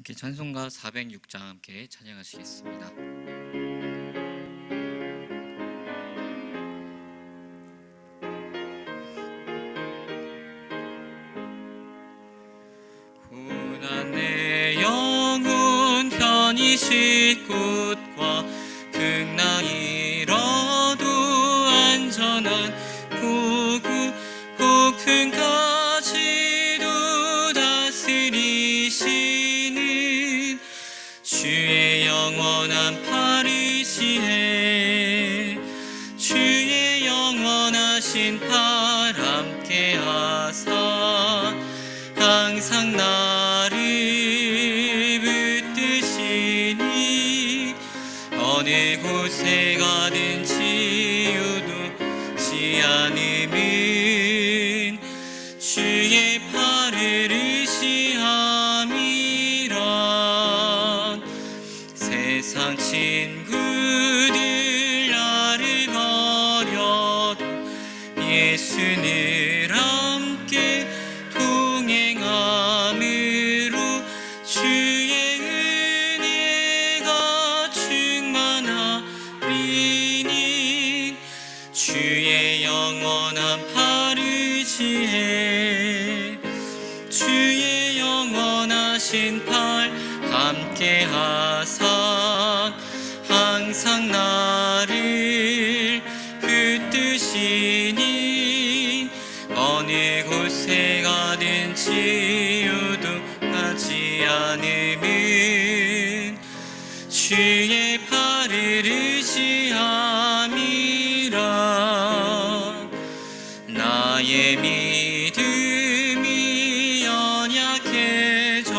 함께 찬송가 406장 함께 찬양하시겠습니다. 고난 내 영혼 편히 쉴 곳과 극락 잃어도 안전한 고구 높은 가지도 다스리시는 주의 영원한 팔 의지해 주의 영원하신 팔 함께 하사 항상 나를 붙드시니 어느 곳에 가든지 유도치 않음은 주의 팔을 의지함이라. 세상 친구들 나를 버려도 예수를 함께 동행함으로 주의 은혜가 충만하리니 주의 영원한 팔 의지해 주의 영원하신 팔 함께 하사 항상 나를 붙드시니 어느 곳에 가든지 유도하지 않음은 주의 팔을 의지함이라. 나의 믿음이 연약해져도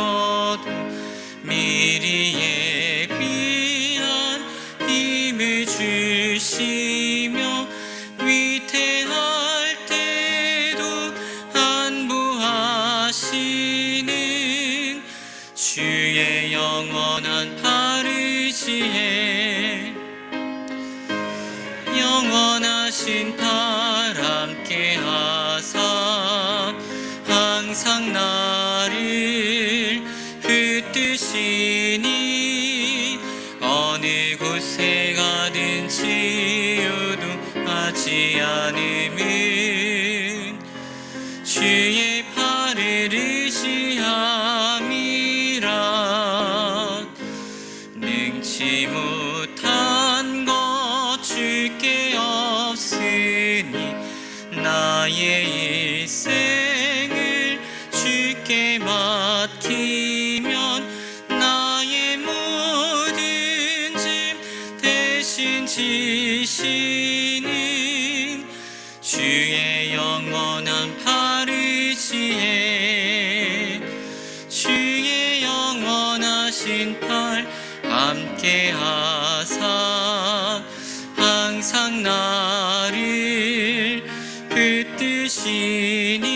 미리 예비한 힘을 주시며 위태할 때도 안보하시는 주의 영원한 팔 의지해 영원하신 팔 함께 하사 항상 나를 붙드시니 어느 곳에 가든지 유도하지 않음은 주의 팔을 의지함이라. 능치 못한 것 주께 없으니 나의 일생을 주께 맡기면 나의 모든 짐 대신 지시는 주의 영원한 팔 의지해 주의 영원하신 팔 함께 하사 항상 나를 붙드시니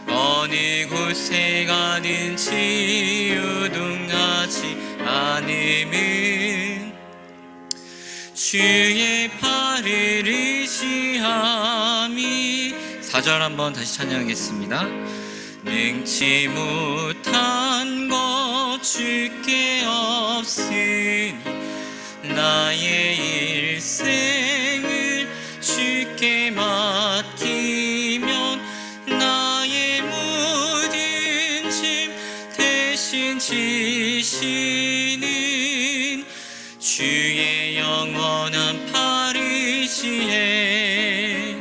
어느 곳에 가든지 유동하지 않음은 주의 팔을 의지함이. 4절 한번 다시 찬양하겠습니다. 능치 못한 것 주께 없으니 나의 일생을 주께 맡기면 나의 모든 짐 대신 지시는 주의 영원한 팔 의지해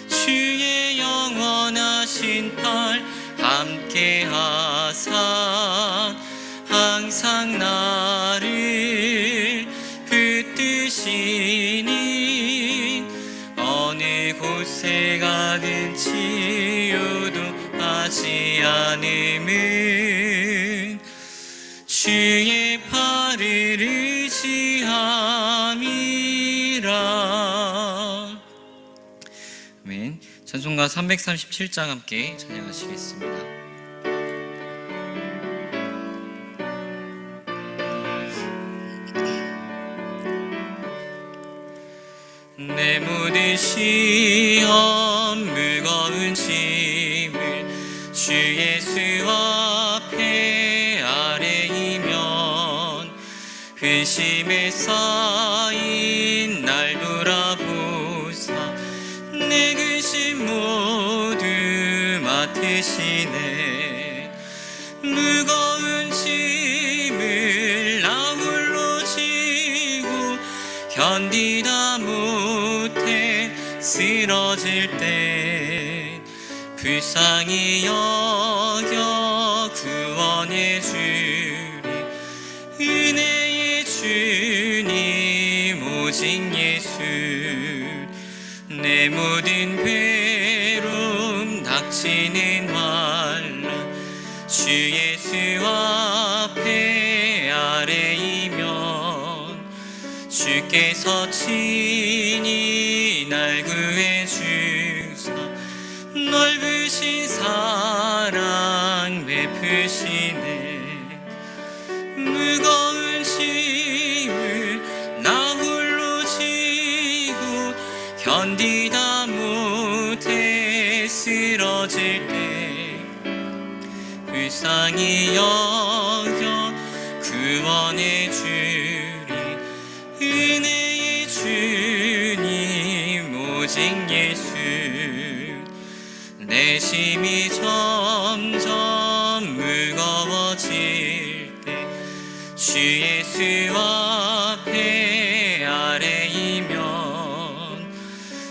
주의 영원하신 팔 함께 하사 항상 나를 붙드시니 어느 곳에 가든지 유도하지 않음은 주의 팔을 의지함이라. 아멘. 찬송가 337장 함께 찬양하시겠습니다. 내 모든 시험 무거운 짐을 주 예수 앞에 짐 모두 맡으시네. 무거운 짐을 나 홀로 지고 견디다 못해 쓰러질 때 불쌍히 여겨 구원해 주리. 은혜의 주님 오직 예수. 내 모든 괴로움 닥치는 환난 주 예수 앞에 아뢰이면 주께서 친히 날 구해 주사 넓으신 사랑 베푸시네. 무거운 짐을 나 홀로 지고 견디다 못해 쓰러질 때 불쌍히 여겨 구원해 주리. 은혜의 주님 오직 예수. 내 짐이 점점 무거워질 때 주 예수 앞에 아뢰이면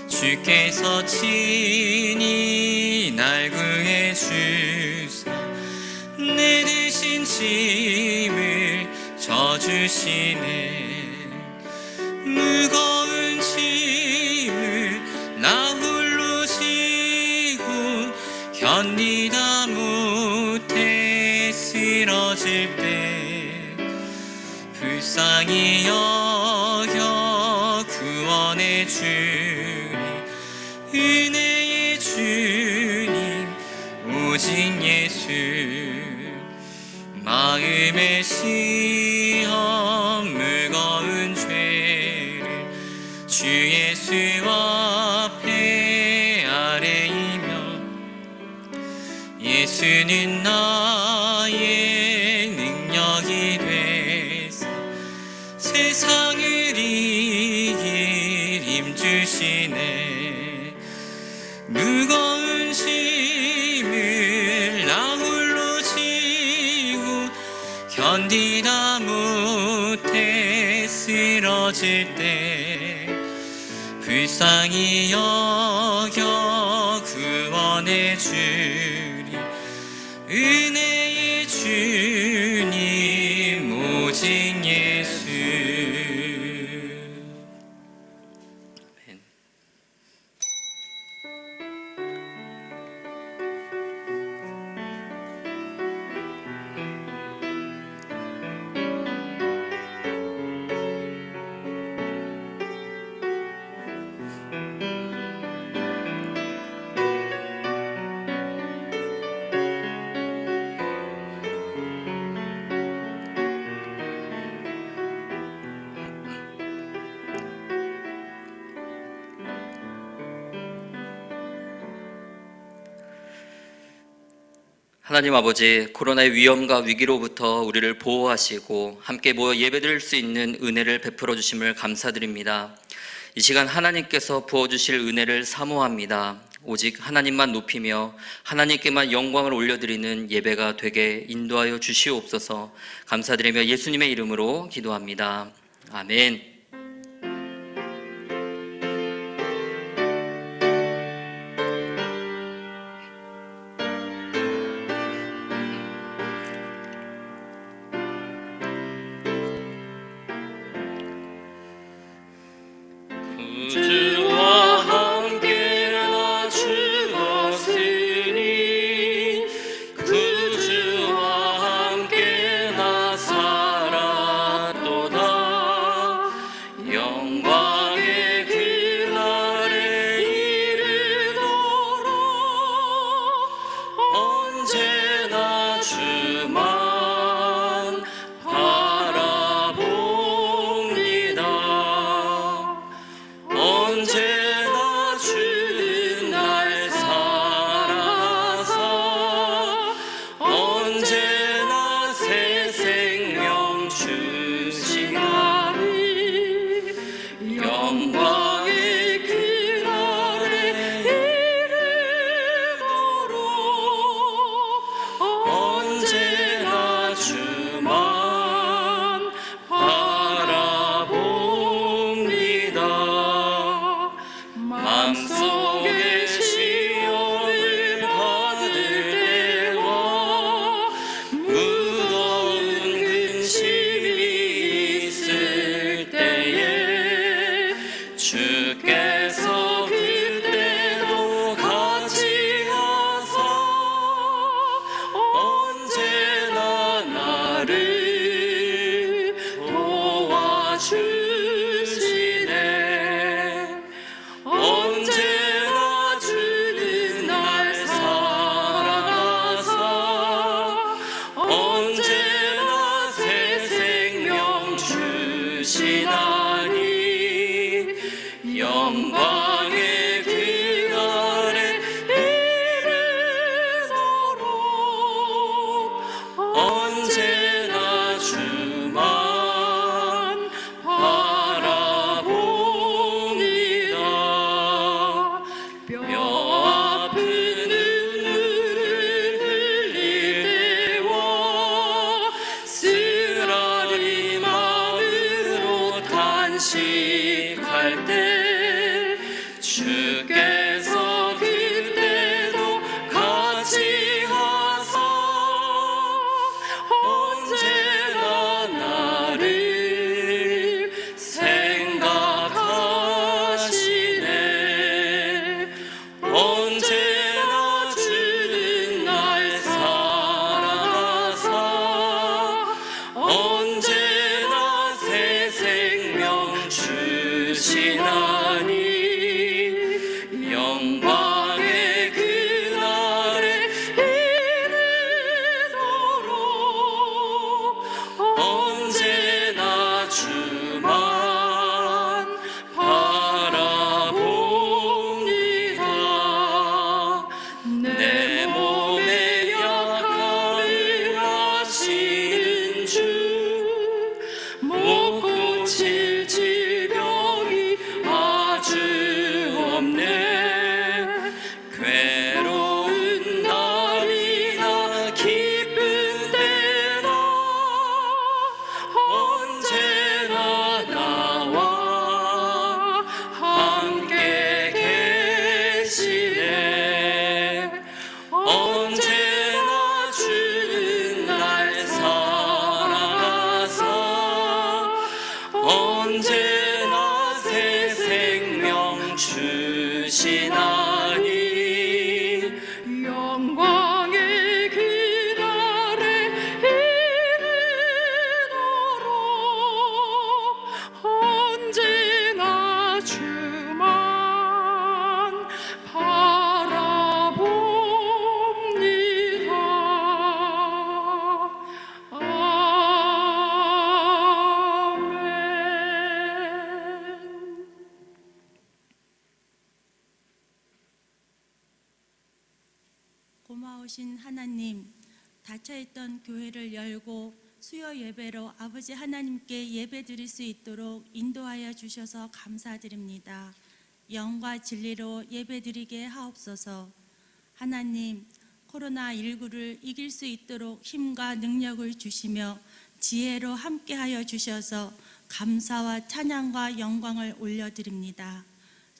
주께서 친히 날 구해 주사 내 대신 짐을 져주시네. 무거운 짐을 나 홀로 지고 견디다 못해 쓰러질 때 불쌍히 여겨 구원해 주리. 은혜의 주님 오직 예수. 마음의 시험 무거운 죄를 주 예수 앞에 아뢰이며 예수는 나의 능력이 되사 세상을 이길 힘주시네. 무거운 짐을 나 홀로 지고 견디다 못해 쓰러질 때 불쌍히 여겨 구원해 주리. 은혜의 주님 오직 예수. 하나님 아버지, 코로나의 위험과 위기로부터 우리를 보호하시고 함께 모여 예배드릴 수 있는 은혜를 베풀어 주심을 감사드립니다. 이 시간 하나님께서 부어주실 은혜를 사모합니다. 오직 하나님만 높이며 하나님께만 영광을 올려드리는 예배가 되게 인도하여 주시옵소서. 감사드리며 예수님의 이름으로 기도합니다. 아멘. 주와 함께 나 죽었으니 그 주와 함께 나 살았도다. 주께서 그때도 같이 하사 언제나 나를 도와주시네. 언제나 주는 날 사랑하사 언제나 새 생명 주시나니 영광의 그날에 이르도록 언제나 주만 바라봅니다. 뼈 아픈 눈물을 흘릴 때와 쓰라린 마음으로 탄식할 때 주께서 그때도 같이 하사 언제나 나를 생각하시네. 언제나 주는 날 사랑하사 언제나 새 생명 주시나니 영광의 그날에 이르도록 언제나 주만 바라봅니다. 내 몸의 약함을 아시는 주 못 고칠 질병이 아주 없네. 괴로운 날이나 기쁜 때나 언제나 나와 함께 계시네. 언제나 주는 날 사랑하사 언제나 새 생명 주시나니 영광의 그날에 이르도록 언제나 주만 바라봅니다. 아멘. 고마우신 하나님, 닫혀있던 교회를 열고 수요 예배로 아버지 하나님께 예배 드릴 수 있도록 인도하여 주셔서 감사드립니다. 영과 진리로 예배 드리게 하옵소서. 하나님, 코로나19를 이길 수 있도록 힘과 능력을 주시며 지혜로 함께하여 주셔서 감사와 찬양과 영광을 올려드립니다.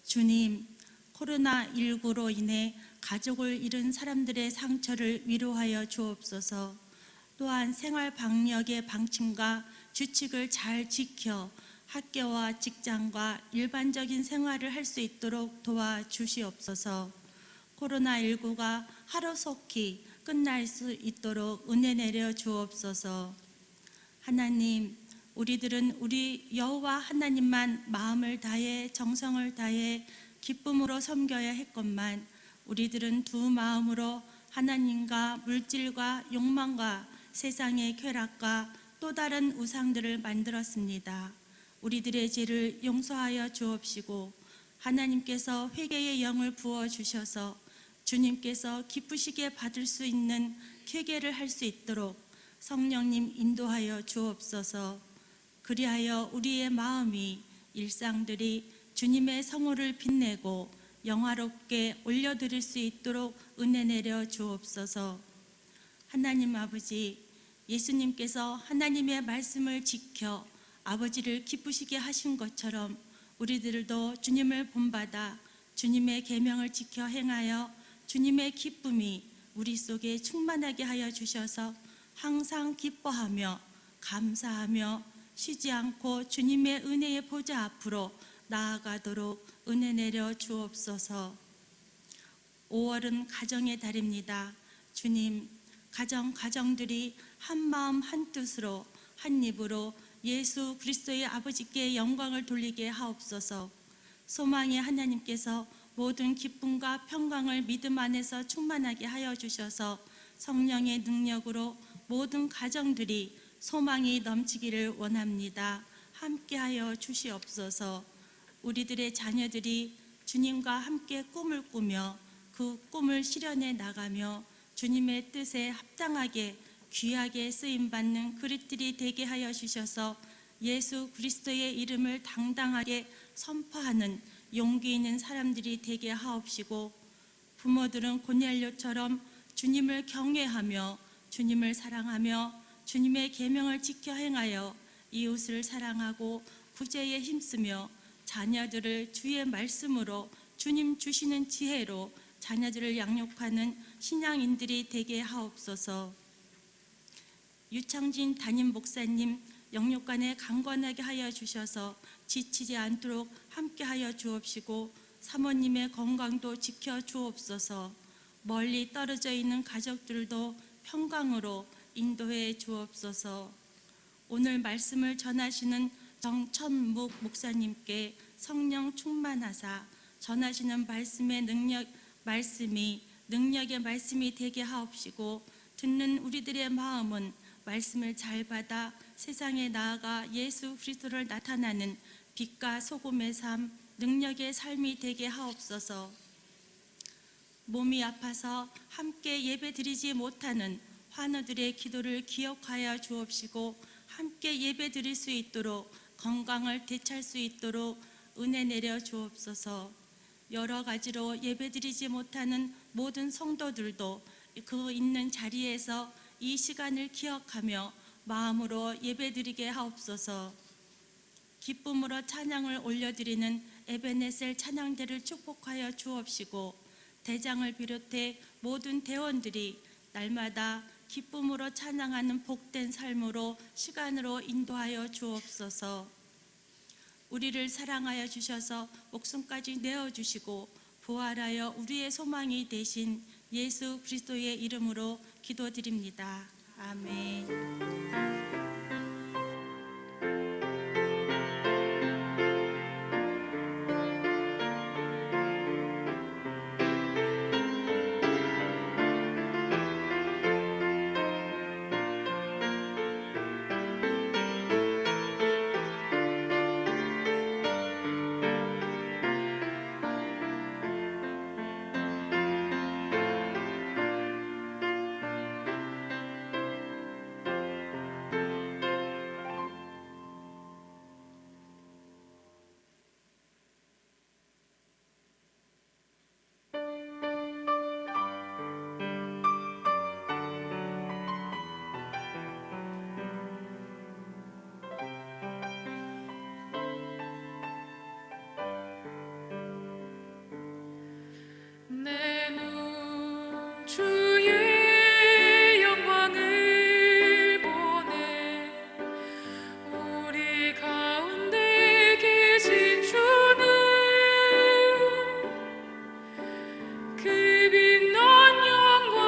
주님, 코로나19로 인해 가족을 잃은 사람들의 상처를 위로하여 주옵소서. 또한 생활 방역의 방침과 규칙을 잘 지켜 학교와 직장과 일반적인 생활을 할 수 있도록 도와주시옵소서. 코로나19가 하루속히 끝날 수 있도록 은혜 내려 주옵소서. 하나님, 우리들은 우리 여호와 하나님만 마음을 다해 정성을 다해 기쁨으로 섬겨야 했건만 우리들은 두 마음으로 하나님과 물질과 욕망과 세상의 쾌락과 또 다른 우상들을 만들었습니다. 우리들의 죄를 용서하여 주옵시고 하나님께서 회개의 영을 부어주셔서 주님께서 기쁘시게 받을 수 있는 회개를 할 수 있도록 성령님 인도하여 주옵소서. 그리하여 우리의 마음이 일상들이 주님의 성호를 빛내고 영화롭게 올려드릴 수 있도록 은혜 내려 주옵소서. 하나님 아버지, 예수님께서 하나님의 말씀을 지켜 아버지를 기쁘시게 하신 것처럼 우리들도 주님을 본받아 주님의 계명을 지켜 행하여 주님의 기쁨이 우리 속에 충만하게 하여 주셔서 항상 기뻐하며 감사하며 쉬지 않고 주님의 은혜의 보좌 앞으로 나아가도록 은혜 내려 주옵소서. 5월은 가정의 달입니다. 주님, 가정들이 한 마음 한 뜻으로 한 입으로 예수 그리스도의 아버지께 영광을 돌리게 하옵소서. 소망의 하나님께서 모든 기쁨과 평강을 믿음 안에서 충만하게 하여 주셔서 성령의 능력으로 모든 가정들이 소망이 넘치기를 원합니다. 함께하여 주시옵소서. 우리들의 자녀들이 주님과 함께 꿈을 꾸며 그 꿈을 실현해 나가며 주님의 뜻에 합당하게 귀하게 쓰임받는 그릇들이 되게 하여 주셔서 예수 그리스도의 이름을 당당하게 선포하는 용기 있는 사람들이 되게 하옵시고, 부모들은 고넬료처럼 주님을 경외하며 주님을 사랑하며 주님의 계명을 지켜 행하여 이웃을 사랑하고 구제에 힘쓰며 자녀들을 주의 말씀으로 주님 주시는 지혜로 자녀들을 양육하는 신앙인들이 되게 하옵소서. 유창진 담임 목사님 영육간에 강건하게 하여 주셔서 지치지 않도록 함께하여 주옵시고, 사모님의 건강도 지켜 주옵소서. 멀리 떨어져 있는 가족들도 평강으로 인도해 주옵소서. 오늘 말씀을 전하시는 정천묵 목사님께 성령 충만하사 전하시는 말씀이 능력의 말씀이 되게 하옵시고, 듣는 우리들의 마음은 말씀을 잘 받아 세상에 나아가 예수 그리스도를 나타나는 빛과 소금의 삶, 능력의 삶이 되게 하옵소서. 몸이 아파서 함께 예배드리지 못하는 환우들의 기도를 기억하여 주옵시고, 함께 예배드릴 수 있도록 건강을 되찾을 수 있도록 은혜 내려 주옵소서. 여러 가지로 예배드리지 못하는 모든 성도들도 그 있는 자리에서 이 시간을 기억하며 마음으로 예배드리게 하옵소서. 기쁨으로 찬양을 올려드리는 에베네셀 찬양대를 축복하여 주옵시고, 대장을 비롯해 모든 대원들이 날마다 기쁨으로 찬양하는 복된 삶으로 시간으로 인도하여 주옵소서. 우리를 사랑하여 주셔서 목숨까지 내어주시고 부활하여 우리의 소망이 되신 예수 그리스도의 이름으로 기도드립니다. 아멘. 내 눈 주의 영광을 보네. 우리 가운데 계신 주는 그 빛난 영광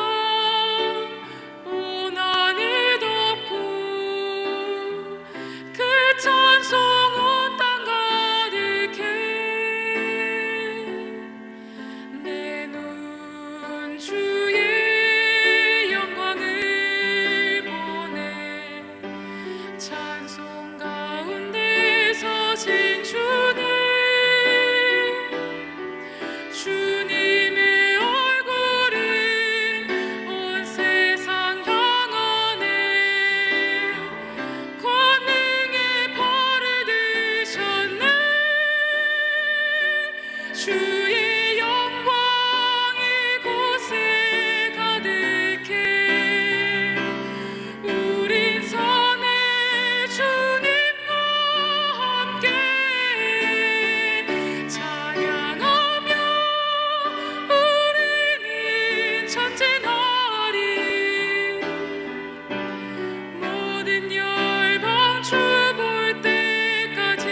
온 하늘 덮고, 그 찬송 온 땅 가득해. 내 눈 주의 영광을 보네. 찬송 가운데 서신 주는 주님의 얼굴은 온 세상 향하네. 권능의 벌을 드셨네. 주의 영광 이곳에 가득해. 우린 선해 주님과 함께 찬양하며 우리는 전진하리. 모든 열방 주 볼 때까지.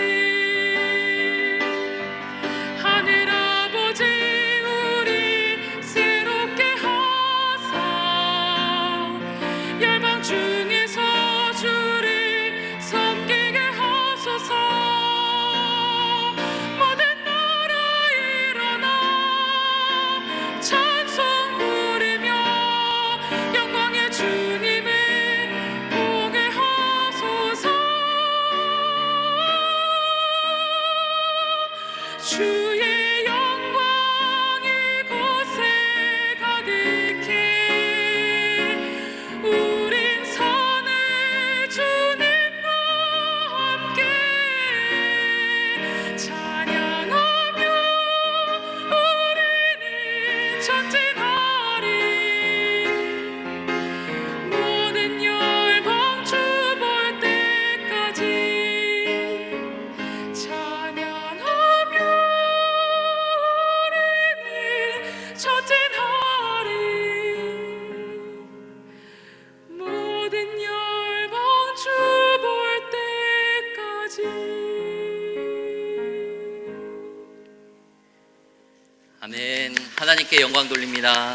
아멘. 하나님께 영광 돌립니다.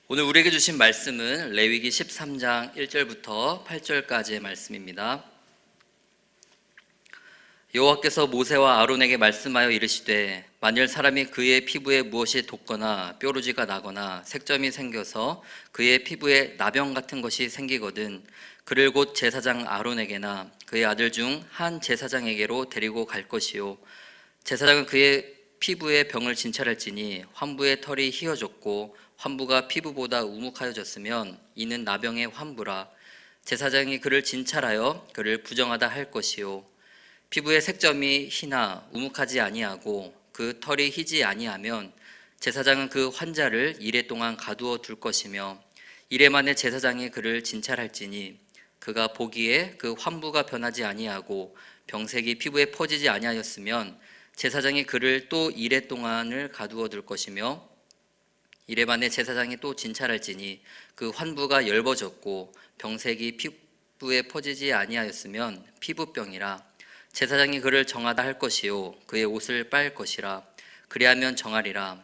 오늘 우리에게 주신 말씀은 레위기 13장 1절부터 8절까지의 말씀입니다. 여호와께서 모세와 아론에게 말씀하여 이르시되 만일 사람이 그의 피부에 무엇이 돋거나 뾰루지가 나거나 색점이 생겨서 그의 피부에 나병 같은 것이 생기거든 그를 곧 제사장 아론에게나 그의 아들 중 한 제사장에게로 데리고 갈 것이요 제사장은 그의 피부에 병을 진찰할지니 환부의 털이 휘어졌고 환부가 피부보다 우묵하여졌으면 이는 나병의 환부라. 제사장이 그를 진찰하여 그를 부정하다 할 것이요 피부의 색점이 희나 우묵하지 아니하고 그 털이 희지 아니하면 제사장은 그 환자를 이레 동안 가두어 둘 것이며 이레 만에 제사장이 그를 진찰할지니 그가 보기에 그 환부가 변하지 아니하고 병색이 피부에 퍼지지 아니하였으면 제사장이 그를 또 이레 동안을 가두어 둘 것이며 이레 만에 제사장이 또 진찰할지니 그 환부가 엷어졌고 병색이 피부에 퍼지지 아니하였으면 피부병이라. 제사장이 그를 정하다 할 것이요 그의 옷을 빨 것이라. 그리하면 정하리라.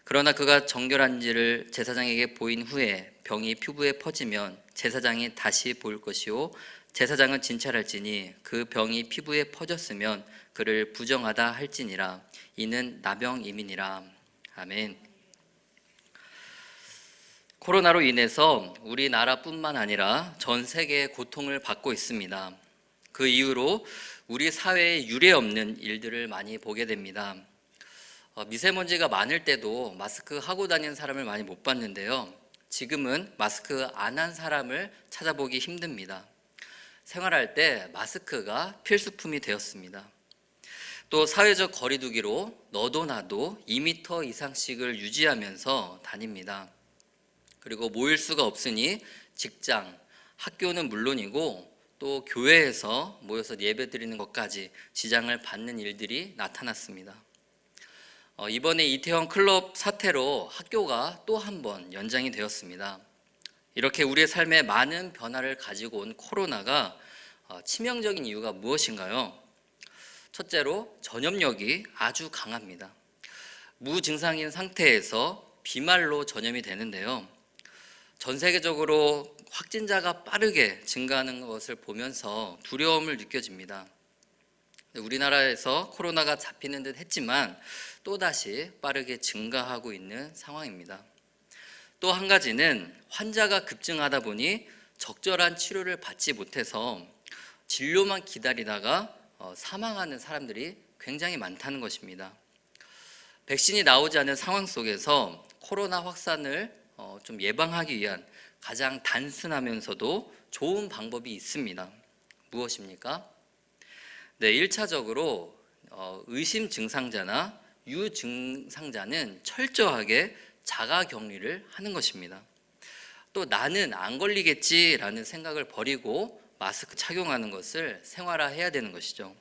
그러나 그가 정결한지를 제사장에게 보인 후에 병이 피부에 퍼지면 제사장이 다시 볼 것이요 제사장은 진찰할지니 그 병이 피부에 퍼졌으면 그를 부정하다 할지니라. 이는 나병임이니라. 아멘. 코로나로 인해서 우리나라뿐만 아니라 전 세계에 고통을 받고 있습니다. 그 이후로 우리 사회에 유례없는 일들을 많이 보게 됩니다. 미세먼지가 많을 때도 마스크 하고 다니는 사람을 많이 못 봤는데요. 지금은 마스크 안 한 사람을 찾아보기 힘듭니다. 생활할 때 마스크가 필수품이 되었습니다. 또 사회적 거리두기로 너도 나도 2m 이상씩을 유지하면서 다닙니다. 그리고 모일 수가 없으니 직장, 학교는 물론이고 또 교회에서 모여서 예배드리는 것까지 지장을 받는 일들이 나타났습니다. 이번에 이태원 클럽 사태로 학교가 또 한 번 연장이 되었습니다. 이렇게 우리의 삶에 많은 변화를 가지고 온 코로나가 치명적인 이유가 무엇인가요? 첫째로 전염력이 아주 강합니다. 무증상인 상태에서 비말로 전염이 되는데요. 전 세계적으로 확진자가 빠르게 증가하는 것을 보면서 두려움을 느껴집니다. 우리나라에서 코로나가 잡히는 듯 했지만 또다시 빠르게 증가하고 있는 상황입니다. 또 한 가지는 환자가 급증하다 보니 적절한 치료를 받지 못해서 진료만 기다리다가 사망하는 사람들이 굉장히 많다는 것입니다. 백신이 나오지 않은 상황 속에서 코로나 확산을 좀 예방하기 위한 가장 단순하면서도 좋은 방법이 있습니다. 무엇입니까? 네, 1차적으로 의심 증상자나 유증상자는 철저하게 자가 격리를 하는 것입니다. 또 나는 안 걸리겠지라는 생각을 버리고 마스크 착용하는 것을 생활화해야 되는 것이죠.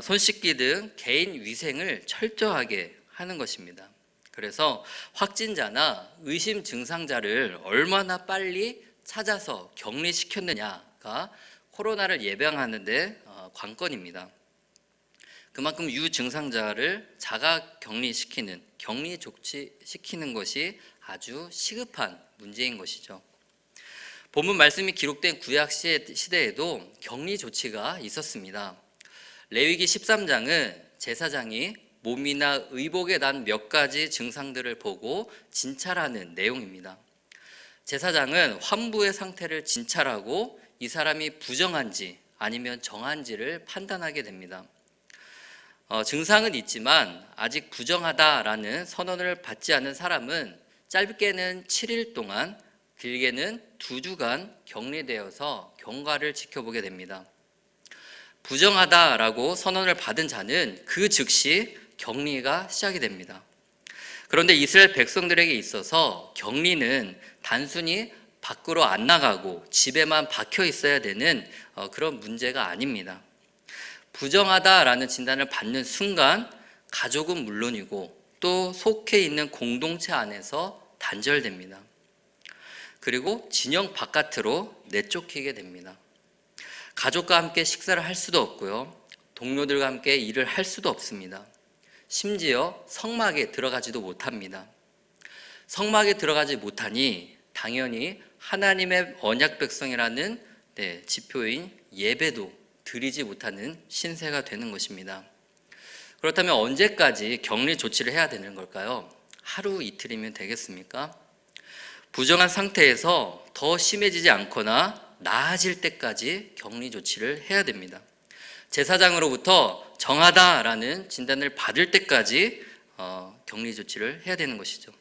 손 씻기 등 개인 위생을 철저하게 하는 것입니다. 그래서 확진자나 의심 증상자를 얼마나 빨리 찾아서 격리시켰느냐가 코로나를 예방하는 데 관건입니다. 그만큼 유증상자를 자가 격리시키는, 격리 조치시키는 것이 아주 시급한 문제인 것이죠. 본문 말씀이 기록된 구약 시대에도 격리 조치가 있었습니다. 레위기 13장은 제사장이 몸이나 의복에 난 몇 가지 증상들을 보고 진찰하는 내용입니다. 제사장은 환부의 상태를 진찰하고 이 사람이 부정한지 아니면 정한지를 판단하게 됩니다. 증상은 있지만 아직 부정하다라는 선언을 받지 않은 사람은 짧게는 7일 동안 길게는 2주간 격리되어서 경과를 지켜보게 됩니다. 부정하다라고 선언을 받은 자는 그 즉시 격리가 시작이 됩니다. 그런데 이스라엘 백성들에게 있어서 격리는 단순히 밖으로 안 나가고 집에만 박혀 있어야 되는 그런 문제가 아닙니다. 부정하다라는 진단을 받는 순간 가족은 물론이고 또 속해 있는 공동체 안에서 단절됩니다. 그리고 진영 바깥으로 내쫓기게 됩니다. 가족과 함께 식사를 할 수도 없고요. 동료들과 함께 일을 할 수도 없습니다. 심지어 성막에 들어가지도 못합니다. 성막에 들어가지 못하니 당연히 하나님의 언약 백성이라는 지표인 예배도 드리지 못하는 신세가 되는 것입니다. 그렇다면 언제까지 격리 조치를 해야 되는 걸까요? 하루 이틀이면 되겠습니까? 부정한 상태에서 더 심해지지 않거나 나아질 때까지 격리 조치를 해야 됩니다. 제사장으로부터 정하다라는 진단을 받을 때까지 격리 조치를 해야 되는 것이죠.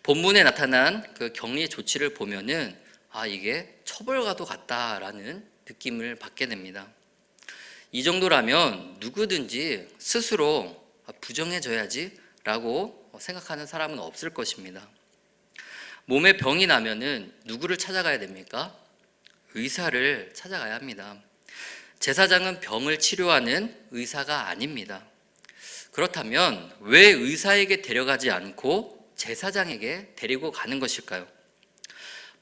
본문에 나타난 그 격리 조치를 보면은 이게 처벌과도 같다라는 느낌을 받게 됩니다. 이 정도라면 누구든지 스스로 부정해져야지 라고 생각하는 사람은 없을 것입니다. 몸에 병이 나면은 누구를 찾아가야 됩니까? 의사를 찾아가야 합니다. 제사장은 병을 치료하는 의사가 아닙니다. 그렇다면 왜 의사에게 데려가지 않고 제사장에게 데리고 가는 것일까요?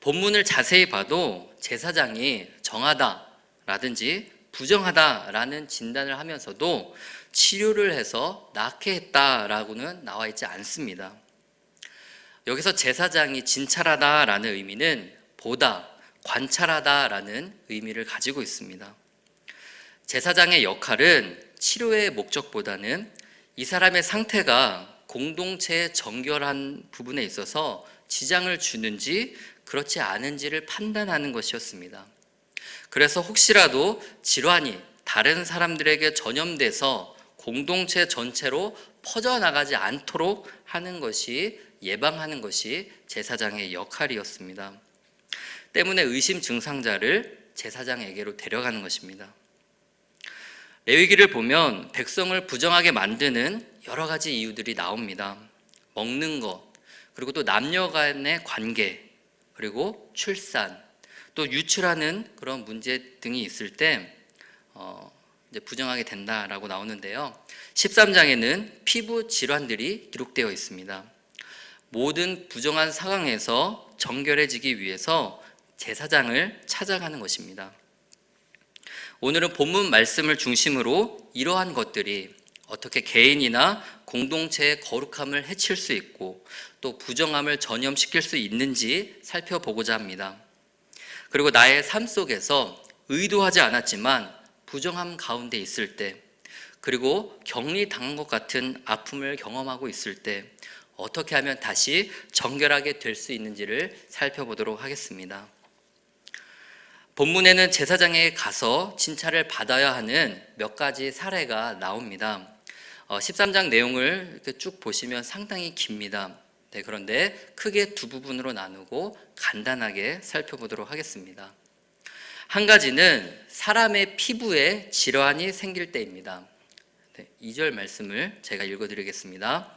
본문을 자세히 봐도 제사장이 정하다라든지 부정하다라는 진단을 하면서도 치료를 해서 낫게 했다라고는 나와 있지 않습니다. 여기서 제사장이 진찰하다라는 의미는 보다, 관찰하다라는 의미를 가지고 있습니다. 제사장의 역할은 치료의 목적보다는 이 사람의 상태가 공동체의 정결한 부분에 있어서 지장을 주는지 그렇지 않은지를 판단하는 것이었습니다. 그래서 혹시라도 질환이 다른 사람들에게 전염돼서 공동체 전체로 퍼져나가지 않도록 하는 것이, 예방하는 것이 제사장의 역할이었습니다. 때문에 의심 증상자를 제사장에게로 데려가는 것입니다. 레위기를 보면 백성을 부정하게 만드는 여러 가지 이유들이 나옵니다. 먹는 것, 그리고 또 남녀 간의 관계, 그리고 출산, 또 유출하는 그런 문제 등이 있을 때 이제 부정하게 된다라고 나오는데요. 13장에는 피부 질환들이 기록되어 있습니다. 모든 부정한 상황에서 정결해지기 위해서 제사장을 찾아가는 것입니다. 오늘은 본문 말씀을 중심으로 이러한 것들이 어떻게 개인이나 공동체의 거룩함을 해칠 수 있고 또 부정함을 전염시킬 수 있는지 살펴보고자 합니다. 그리고 나의 삶 속에서 의도하지 않았지만 부정함 가운데 있을 때, 그리고 격리당한 것 같은 아픔을 경험하고 있을 때 어떻게 하면 다시 정결하게 될 수 있는지를 살펴보도록 하겠습니다. 본문에는 제사장에게 가서 진찰을 받아야 하는 몇 가지 사례가 나옵니다. 13장 내용을 이렇게 쭉 보시면 상당히 깁니다. 그런데 크게 두 부분으로 나누고 간단하게 살펴보도록 하겠습니다. 한 가지는 사람의 피부에 질환이 생길 때입니다. 2절 말씀을 제가 읽어드리겠습니다.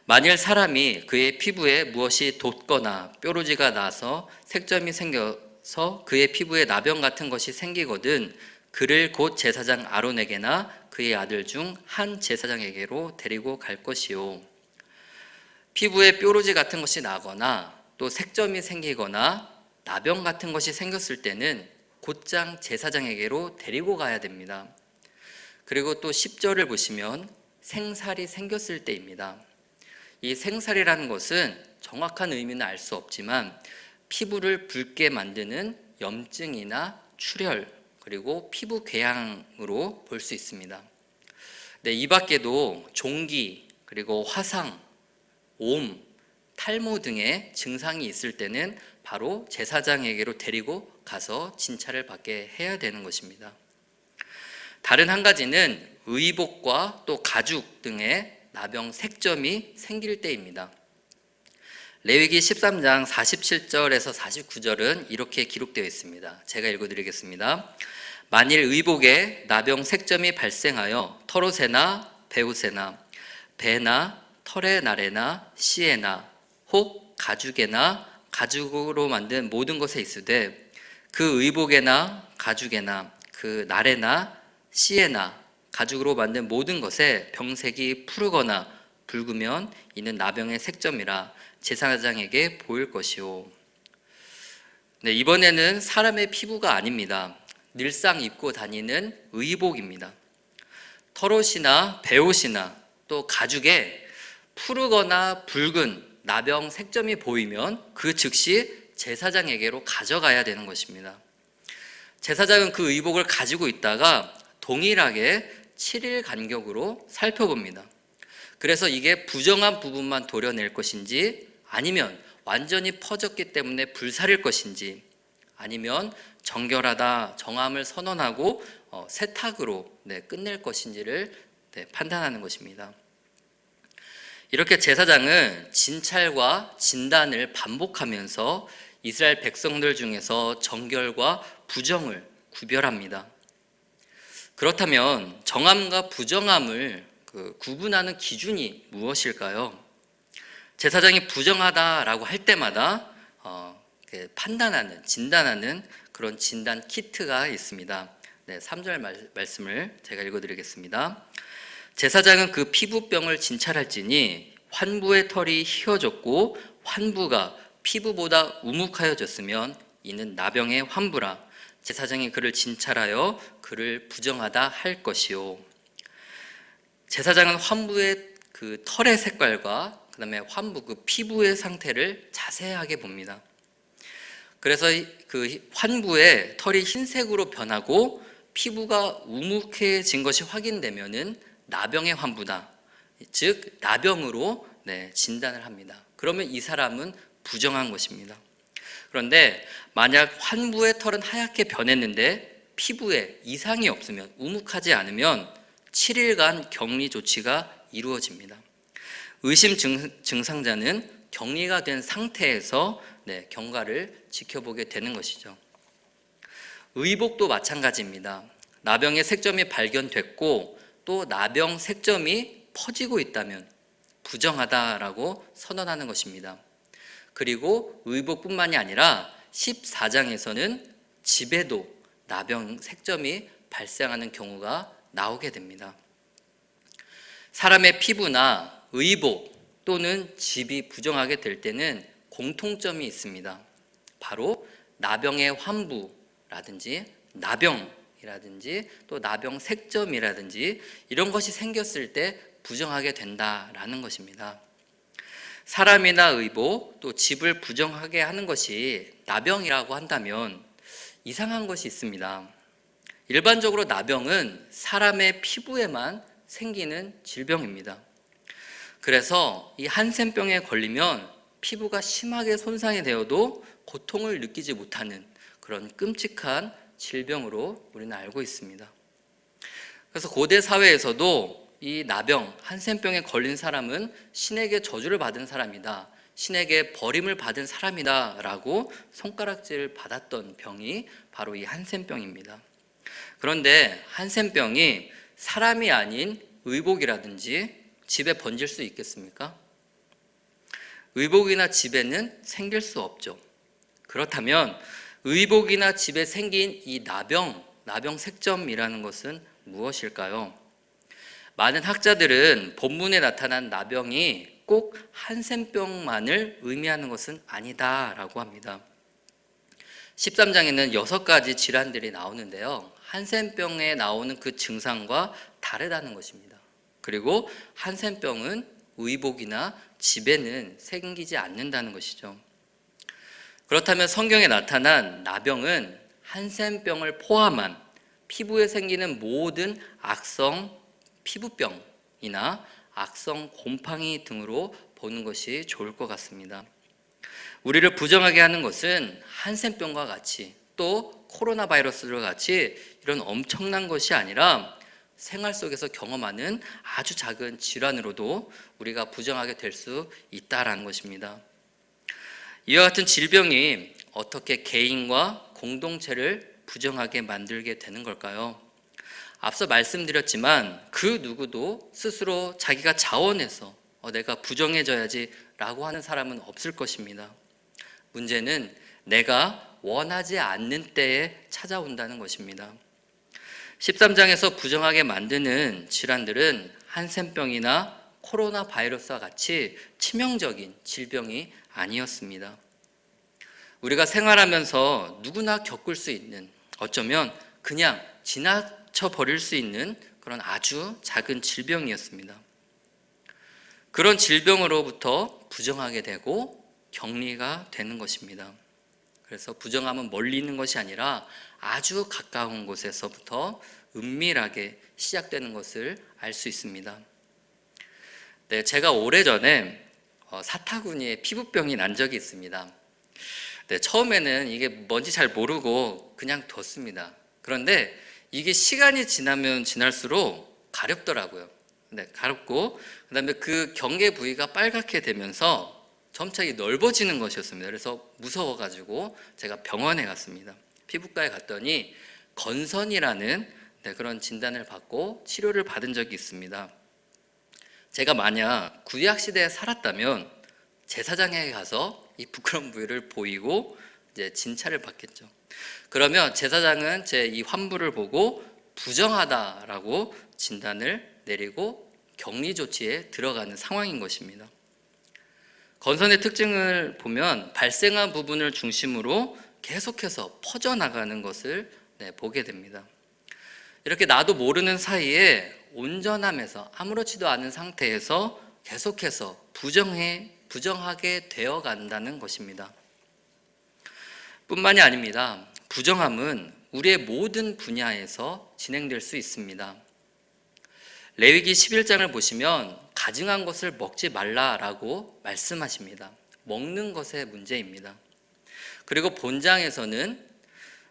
만일 사람이 그의 피부에 무엇이 돋거나 뾰루지가 나서 색점이 생겨서 그의 피부에 나병 같은 것이 생기거든 그를 곧 제사장 아론에게나 그의 아들 중 한 제사장에게로 데리고 갈 것이요. 피부에 뾰루지 같은 것이 나거나 또 색점이 생기거나 나병 같은 것이 생겼을 때는 곧장 제사장에게로 데리고 가야 됩니다. 그리고 또 10절을 보시면 생살이 생겼을 때입니다. 이 생살이라는 것은 정확한 의미는 알 수 없지만 피부를 붉게 만드는 염증이나 출혈, 그리고 피부 궤양으로 볼 수 있습니다. 이 밖에도 종기, 그리고 화상, 옴, 탈모 등의 증상이 있을 때는 바로 제사장에게로 데리고 가서 진찰을 받게 해야 되는 것입니다. 다른 한 가지는 의복과 또 가죽 등의 나병 색점이 생길 때입니다. 레위기 13장 47절에서 49절은 이렇게 기록되어 있습니다. 제가 읽어드리겠습니다. 만일 의복에 나병 색점이 발생하여 털옷에나 베옷에나 배나 털의 날에나 씨에나 혹 가죽에나 가죽으로 만든 모든 것에 있으되 그 의복에나 가죽에나 그 날에나 씨에나 가죽으로 만든 모든 것에 병색이 푸르거나 붉으면 이는 나병의 색점이라 제사장에게 보일 것이요. 이번에는 사람의 피부가 아닙니다. 늘상 입고 다니는 의복입니다. 털옷이나 베옷이나 또 가죽에 푸르거나 붉은 나병 색점이 보이면 그 즉시 제사장에게로 가져가야 되는 것입니다. 제사장은 그 의복을 가지고 있다가 동일하게 7일 간격으로 살펴봅니다. 그래서 이게 부정한 부분만 도려낼 것인지, 아니면 완전히 퍼졌기 때문에 불살일 것인지, 아니면 정결하다, 정함을 선언하고 세탁으로 끝낼 것인지를 판단하는 것입니다. 이렇게 제사장은 진찰과 진단을 반복하면서 이스라엘 백성들 중에서 정결과 부정을 구별합니다. 그렇다면 정함과 부정함을 구분하는 기준이 무엇일까요? 제사장이 부정하다라고 할 때마다 판단하는, 진단하는 그런 진단 키트가 있습니다. 3절 말씀을 제가 읽어드리겠습니다. 제사장은 그 피부병을 진찰할지니 환부의 털이 휘어졌고 환부가 피부보다 우묵하여졌으면 이는 나병의 환부라. 제사장이 그를 진찰하여 그를 부정하다 할 것이요. 제사장은 환부의 그 털의 색깔과 그 다음에 환부 그 피부의 상태를 자세하게 봅니다. 그래서 그 환부의 털이 흰색으로 변하고 피부가 우묵해진 것이 확인되면은 나병의 환부다, 즉 나병으로 진단을 합니다. 그러면 이 사람은 부정한 것입니다. 그런데 만약 환부의 털은 하얗게 변했는데 피부에 이상이 없으면, 우묵하지 않으면 7일간 격리 조치가 이루어집니다. 의심 증상자는 격리가 된 상태에서 경과를 지켜보게 되는 것이죠. 의복도 마찬가지입니다. 나병의 색점이 발견됐고 또 나병 색점이 퍼지고 있다면 부정하다라고 선언하는 것입니다. 그리고 의복뿐만이 아니라 14장에서는 집에도 나병 색점이 발생하는 경우가 나오게 됩니다. 사람의 피부나 의복 또는 집이 부정하게 될 때는 공통점이 있습니다. 바로 나병의 환부라든지 나병이라든지 또 나병 색점이라든지 이런 것이 생겼을 때 부정하게 된다라는 것입니다. 사람이나 의복 또 집을 부정하게 하는 것이 나병이라고 한다면 이상한 것이 있습니다. 일반적으로 나병은 사람의 피부에만 생기는 질병입니다. 그래서 이 한센병에 걸리면 피부가 심하게 손상이 되어도 고통을 느끼지 못하는 그런 끔찍한 질병으로 우리는 알고 있습니다. 그래서 고대 사회에서도 이 나병, 한센병에 걸린 사람은 신에게 저주를 받은 사람이다, 신에게 버림을 받은 사람이다 라고 손가락질을 받았던 병이 바로 이 한센병입니다. 그런데 한센병이 사람이 아닌 의복이라든지 집에 번질 수 있겠습니까? 의복이나 집에는 생길 수 없죠. 그렇다면 의복이나 집에 생긴 이 나병 색점이라는 것은 무엇일까요? 많은 학자들은 본문에 나타난 나병이 꼭 한센병만을 의미하는 것은 아니다라고 합니다. 13장에는 6가지 질환들이 나오는데요. 한센병에 나오는 그 증상과 다르다는 것입니다. 그리고 한센병은 의복이나 집에는 생기지 않는다는 것이죠. 그렇다면 성경에 나타난 나병은 한센병을 포함한 피부에 생기는 모든 악성 피부병이나 악성 곰팡이 등으로 보는 것이 좋을 것 같습니다. 우리를 부정하게 하는 것은 한센병과 같이 또 코로나 바이러스와 같이 이런 엄청난 것이 아니라 생활 속에서 경험하는 아주 작은 질환으로도 우리가 부정하게 될 수 있다라는 것입니다. 이와 같은 질병이 어떻게 개인과 공동체를 부정하게 만들게 되는 걸까요? 앞서 말씀드렸지만 그 누구도 스스로 자기가 자원해서 내가 부정해져야지 라고 하는 사람은 없을 것입니다. 문제는 내가 원하지 않는 때에 찾아온다는 것입니다. 13장에서 부정하게 만드는 질환들은 한센병이나 코로나 바이러스와 같이 치명적인 질병이 아니었습니다. 우리가 생활하면서 누구나 겪을 수 있는, 어쩌면 그냥 지나쳐 버릴 수 있는 그런 아주 작은 질병이었습니다. 그런 질병으로부터 부정하게 되고 격리가 되는 것입니다. 그래서 부정함은 멀리 있는 것이 아니라 아주 가까운 곳에서부터 은밀하게 시작되는 것을 알 수 있습니다. 네, 제가 오래전에 사타구니에 피부병이 난 적이 있습니다. 네, 처음에는 이게 뭔지 잘 모르고 그냥 뒀습니다. 그런데 이게 시간이 지나면 지날수록 가렵더라고요. 네, 가렵고 그다음에 그 경계 부위가 빨갛게 되면서 점차 넓어지는 것이었습니다. 그래서 무서워가지고 제가 병원에 갔습니다. 피부과에 갔더니 건선이라는 그런 진단을 받고 치료를 받은 적이 있습니다. 제가 만약 구약시대에 살았다면 제사장에게 가서 이 부끄러운 부위를 보이고 이제 진찰을 받겠죠. 그러면 제사장은 제 이 환부를 보고 부정하다라고 진단을 내리고 격리 조치에 들어가는 상황인 것입니다. 건선의 특징을 보면 발생한 부분을 중심으로 계속해서 퍼져나가는 것을 보게 됩니다. 이렇게 나도 모르는 사이에 온전함에서 아무렇지도 않은 상태에서 계속해서 부정하게 되어 간다는 것입니다. 뿐만이 아닙니다. 부정함은 우리의 모든 분야에서 진행될 수 있습니다. 레위기 11장을 보시면 가증한 것을 먹지 말라라고 말씀하십니다. 먹는 것의 문제입니다. 그리고 본장에서는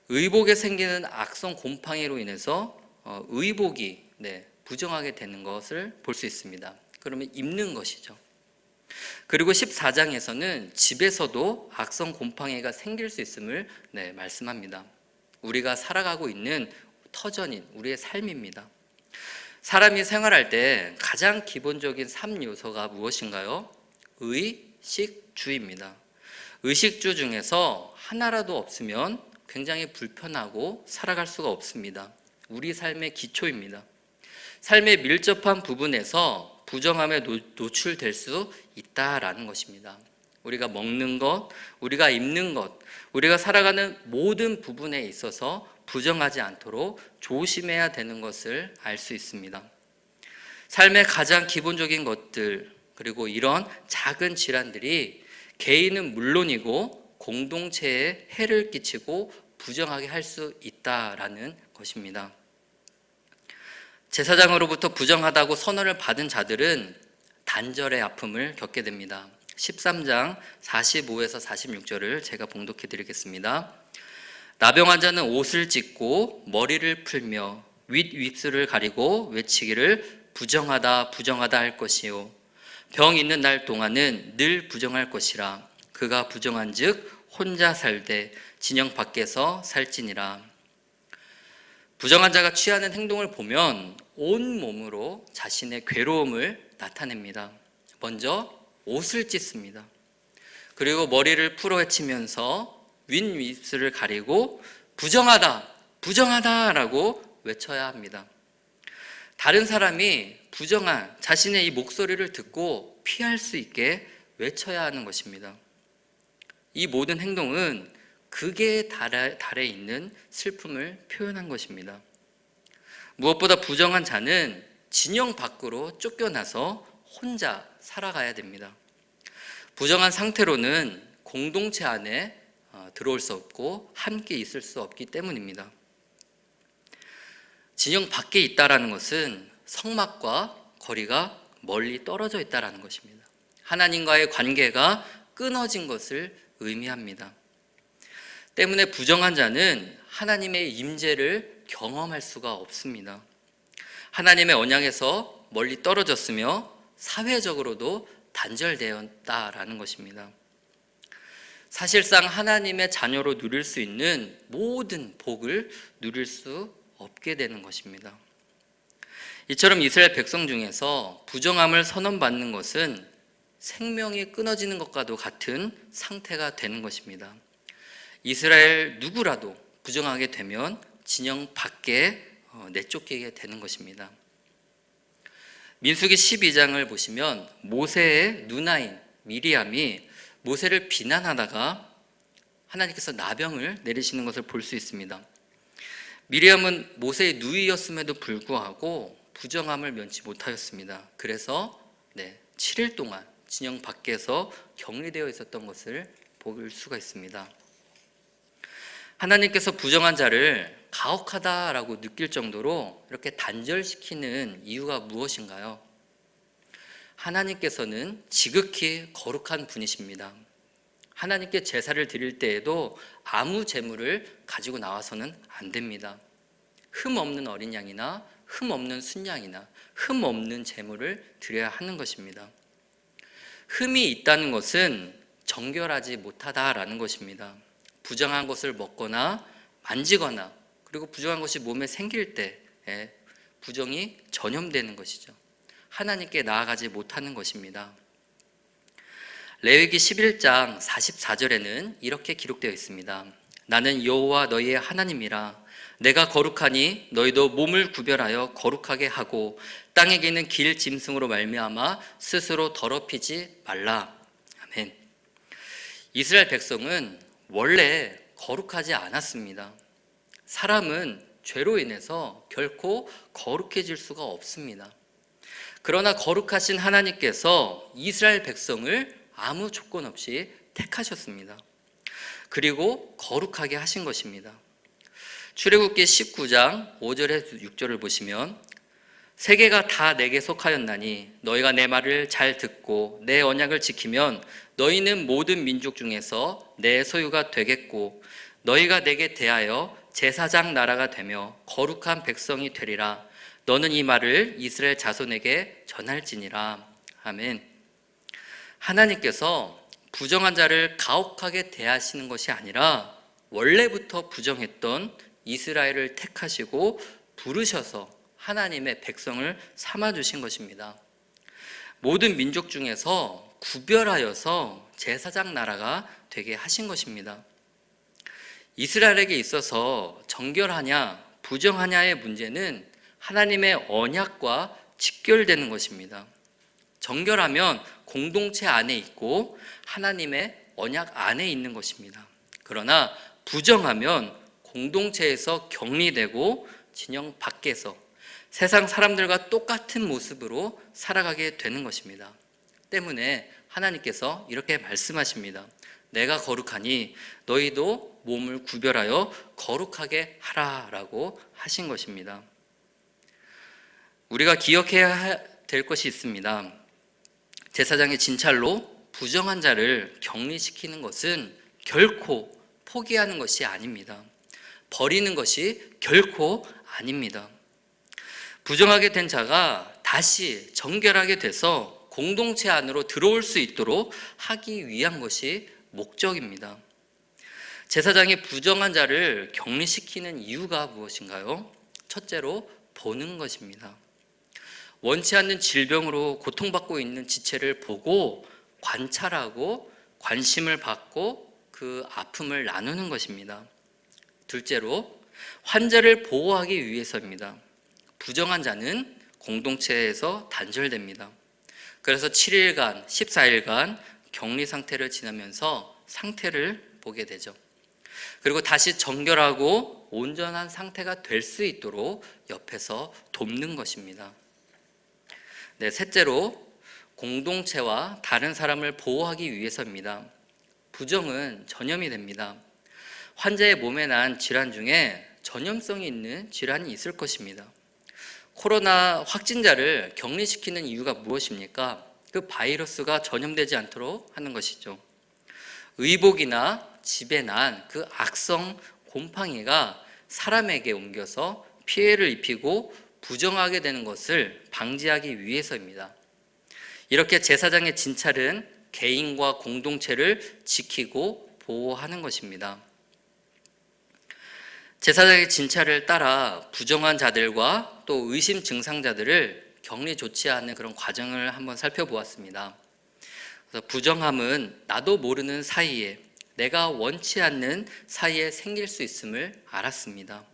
의복에 생기는 악성 곰팡이로 인해서 의복이 부정하게 되는 것을 볼 수 있습니다. 그러면 입는 것이죠. 그리고 14장에서는 집에서도 악성 곰팡이가 생길 수 있음을 말씀합니다. 우리가 살아가고 있는 터전인 우리의 삶입니다. 사람이 생활할 때 가장 기본적인 3요소가 무엇인가요? 의식주입니다. 의식주 중에서 하나라도 없으면 굉장히 불편하고 살아갈 수가 없습니다. 우리 삶의 기초입니다. 삶의 밀접한 부분에서 부정함에 노출될 수 있다라는 것입니다. 우리가 먹는 것, 우리가 입는 것, 우리가 살아가는 모든 부분에 있어서 부정하지 않도록 조심해야 되는 것을 알 수 있습니다. 삶의 가장 기본적인 것들, 그리고 이런 작은 질환들이 개인은 물론이고 공동체에 해를 끼치고 부정하게 할 수 있다라는 것입니다. 제사장으로부터 부정하다고 선언을 받은 자들은 단절의 아픔을 겪게 됩니다. 13장 45에서 46절을 제가 봉독해 드리겠습니다. 나병 환자는 옷을 찢고 머리를 풀며 윗입술을 가리고 외치기를 부정하다 부정하다 할 것이요 병 있는 날 동안은 늘 부정할 것이라 그가 부정한즉 혼자 살되 진영 밖에서 살지니라. 부정한 자가 취하는 행동을 보면 온 몸으로 자신의 괴로움을 나타냅니다. 먼저 옷을 찢습니다. 그리고 머리를 풀어 헤치면서 윗입술을 가리고 부정하다, 부정하다라고 외쳐야 합니다. 다른 사람이 부정한 자신의 이 목소리를 듣고 피할 수 있게 외쳐야 하는 것입니다. 이 모든 행동은 극의 달에 있는 슬픔을 표현한 것입니다. 무엇보다 부정한 자는 진영 밖으로 쫓겨나서 혼자 살아가야 됩니다. 부정한 상태로는 공동체 안에 들어올 수 없고 함께 있을 수 없기 때문입니다. 진영 밖에 있다라는 것은 성막과 거리가 멀리 떨어져 있다라는 것입니다. 하나님과의 관계가 끊어진 것을 의미합니다. 때문에 부정한 자는 하나님의 임재를 경험할 수가 없습니다. 하나님의 언약에서 멀리 떨어졌으며 사회적으로도 단절되었다라는 것입니다. 사실상 하나님의 자녀로 누릴 수 있는 모든 복을 누릴 수 없게 되는 것입니다. 이처럼 이스라엘 백성 중에서 부정함을 선언받는 것은 생명이 끊어지는 것과도 같은 상태가 되는 것입니다. 이스라엘 누구라도 부정하게 되면 진영 밖에 내쫓기게 되는 것입니다. 민수기 12장을 보시면 모세의 누나인 미리암이 모세를 비난하다가 하나님께서 나병을 내리시는 것을 볼 수 있습니다. 미리암은 모세의 누이였음에도 불구하고 부정함을 면치 못하였습니다. 그래서 7일 동안 진영 밖에서 격리되어 있었던 것을 볼 수가 있습니다. 하나님께서 부정한 자를 가혹하다라고 느낄 정도로 이렇게 단절시키는 이유가 무엇인가요? 하나님께서는 지극히 거룩한 분이십니다. 하나님께 제사를 드릴 때에도 아무 제물을 가지고 나와서는 안 됩니다. 흠 없는 어린 양이나 흠 없는 순양이나 흠 없는 제물을 드려야 하는 것입니다. 흠이 있다는 것은 정결하지 못하다라는 것입니다. 부정한 것을 먹거나 만지거나 그리고 부정한 것이 몸에 생길 때 부정이 전염되는 것이죠. 하나님께 나아가지 못하는 것입니다. 레위기 11장 44절에는 이렇게 기록되어 있습니다. 나는 여호와 너희의 하나님이라. 내가 거룩하니 너희도 몸을 구별하여 거룩하게 하고 땅에 기는 길 짐승으로 말미암아 스스로 더럽히지 말라. 아멘. 이스라엘 백성은 원래 거룩하지 않았습니다. 사람은 죄로 인해서 결코 거룩해질 수가 없습니다. 그러나 거룩하신 하나님께서 이스라엘 백성을 아무 조건 없이 택하셨습니다. 그리고 거룩하게 하신 것입니다. 출애굽기 19장 5절에서 6절을 보시면 세계가 다 내게 속하였나니 너희가 내 말을 잘 듣고 내 언약을 지키면 너희는 모든 민족 중에서 내 소유가 되겠고 너희가 내게 대하여 제사장 나라가 되며 거룩한 백성이 되리라. 너는 이 말을 이스라엘 자손에게 전할지니라. 아멘. 하나님께서 부정한 자를 가혹하게 대하시는 것이 아니라 원래부터 부정했던 이스라엘을 택하시고 부르셔서 하나님의 백성을 삼아주신 것입니다. 모든 민족 중에서 구별하여서 제사장 나라가 되게 하신 것입니다. 이스라엘에게 있어서 정결하냐 부정하냐의 문제는 하나님의 언약과 직결되는 것입니다. 정결하면 공동체 안에 있고 하나님의 언약 안에 있는 것입니다. 그러나 부정하면 공동체에서 격리되고 진영 밖에서 세상 사람들과 똑같은 모습으로 살아가게 되는 것입니다. 때문에 하나님께서 이렇게 말씀하십니다. 내가 거룩하니 너희도 몸을 구별하여 거룩하게 하라라고 하신 것입니다. 우리가 기억해야 될 것이 있습니다. 제사장의 진찰로 부정한 자를 격리시키는 것은 결코 포기하는 것이 아닙니다. 버리는 것이 결코 아닙니다. 부정하게 된 자가 다시 정결하게 돼서 공동체 안으로 들어올 수 있도록 하기 위한 것이 목적입니다. 제사장이 부정한 자를 격리시키는 이유가 무엇인가요? 첫째로 보는 것입니다. 원치 않는 질병으로 고통받고 있는 지체를 보고 관찰하고 관심을 받고 그 아픔을 나누는 것입니다. 둘째로 환자를 보호하기 위해서입니다. 부정한 자는 공동체에서 단절됩니다. 그래서 7일간, 14일간 격리 상태를 지나면서 상태를 보게 되죠. 그리고 다시 정결하고 온전한 상태가 될 수 있도록 옆에서 돕는 것입니다. 셋째로 공동체와 다른 사람을 보호하기 위해서입니다. 부정은 전염이 됩니다. 환자의 몸에 난 질환 중에 전염성이 있는 질환이 있을 것입니다. 코로나 확진자를 격리시키는 이유가 무엇입니까? 그 바이러스가 전염되지 않도록 하는 것이죠. 의복이나 집에 난 그 악성 곰팡이가 사람에게 옮겨서 피해를 입히고 부정하게 되는 것을 방지하기 위해서입니다. 이렇게 제사장의 진찰은 개인과 공동체를 지키고 보호하는 것입니다. 제사장의 진찰을 따라 부정한 자들과 또 의심 증상자들을 격리 조치하는 그런 과정을 한번 살펴보았습니다. 그래서 부정함은 나도 모르는 사이에 내가 원치 않는 사이에 생길 수 있음을 알았습니다.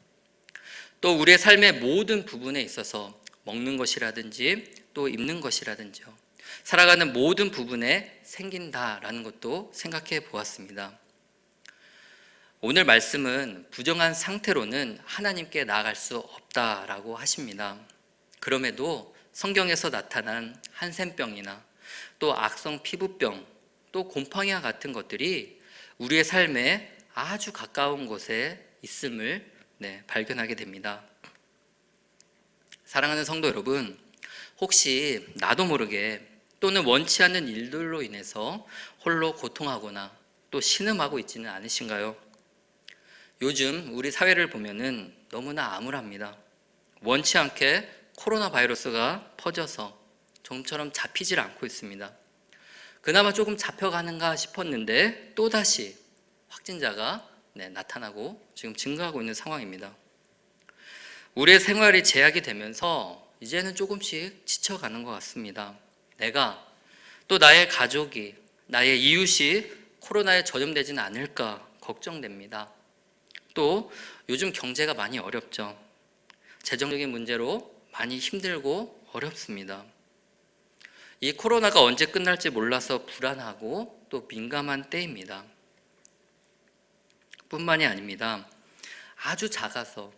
또 우리의 삶의 모든 부분에 있어서 먹는 것이라든지 또 입는 것이라든지요. 살아가는 모든 부분에 생긴다라는 것도 생각해 보았습니다. 오늘 말씀은 부정한 상태로는 하나님께 나아갈 수 없다라고 하십니다. 그럼에도 성경에서 나타난 한센병이나 또 악성 피부병, 또 곰팡이와 같은 것들이 우리의 삶에 아주 가까운 곳에 있음을 발견하게 됩니다. 사랑하는 성도 여러분, 혹시 나도 모르게 또는 원치 않는 일들로 인해서 홀로 고통하거나 또 신음하고 있지는 않으신가요? 요즘 우리 사회를 보면은 너무나 암울합니다. 원치 않게 코로나 바이러스가 퍼져서 좀처럼 잡히질 않고 있습니다. 그나마 조금 잡혀가는가 싶었는데 또다시 확진자가 나타나고 지금 증가하고 있는 상황입니다. 우리의 생활이 제약이 되면서 이제는 조금씩 지쳐가는 것 같습니다. 내가 또 나의 가족이, 나의 이웃이 코로나에 전염되지는 않을까 걱정됩니다. 또 요즘 경제가 많이 어렵죠. 재정적인 문제로 많이 힘들고 어렵습니다. 이 코로나가 언제 끝날지 몰라서 불안하고 또 민감한 때입니다. 뿐만이 아닙니다. 아주 작아서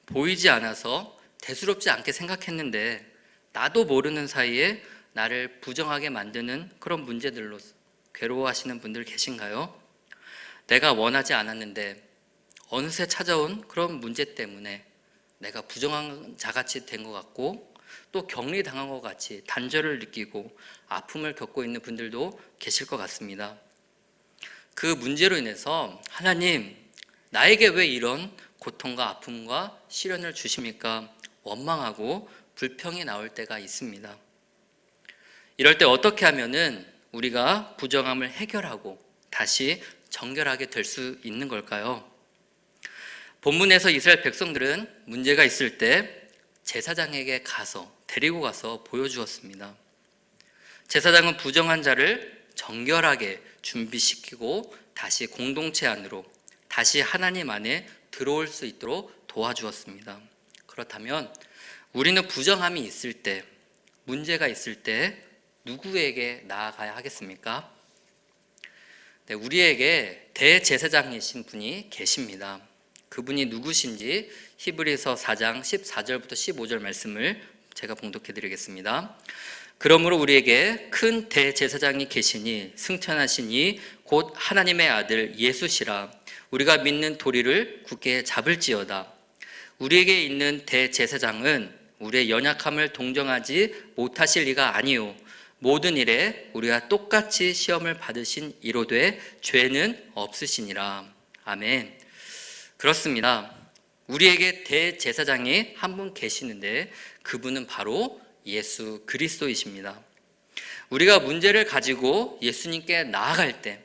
보이지 않아서 대수롭지 않게 생각했는데 나도 모르는 사이에 나를 부정하게 만드는 그런 문제들로 괴로워하시는 분들 계신가요? 내가 원하지 않았는데 어느새 찾아온 그런 문제 때문에 내가 부정한 자같이 된 것 같고 또 격리당한 것 같이 단절을 느끼고 아픔을 겪고 있는 분들도 계실 것 같습니다. 그 문제로 인해서 하나님, 나에게 왜 이런 고통과 아픔과 시련을 주십니까? 원망하고 불평이 나올 때가 있습니다. 이럴 때 어떻게 하면은 우리가 부정함을 해결하고 다시 정결하게 될 수 있는 걸까요? 본문에서 이스라엘 백성들은 문제가 있을 때 제사장에게 데리고 가서 보여주었습니다. 제사장은 부정한 자를 정결하게 준비시키고 다시 공동체 안으로, 다시 하나님 안에 들어올 수 있도록 도와주었습니다. 그렇다면 우리는 부정함이 있을 때, 문제가 있을 때 누구에게 나아가야 하겠습니까? 우리에게 대제사장이신 분이 계십니다. 그분이 누구신지 히브리서 4장 14절부터 15절 말씀을 제가 봉독해 드리겠습니다. 그러므로 우리에게 큰 대제사장이 계시니 승천하시니 곧 하나님의 아들 예수시라. 우리가 믿는 도리를 굳게 잡을지어다. 우리에게 있는 대제사장은 우리의 연약함을 동정하지 못하실 리가 아니요 모든 일에 우리가 똑같이 시험을 받으신 이로되 죄는 없으시니라. 아멘. 그렇습니다. 우리에게 대제사장이 한 분 계시는데 그분은 바로 예수 그리스도이십니다. 우리가 문제를 가지고 예수님께 나아갈 때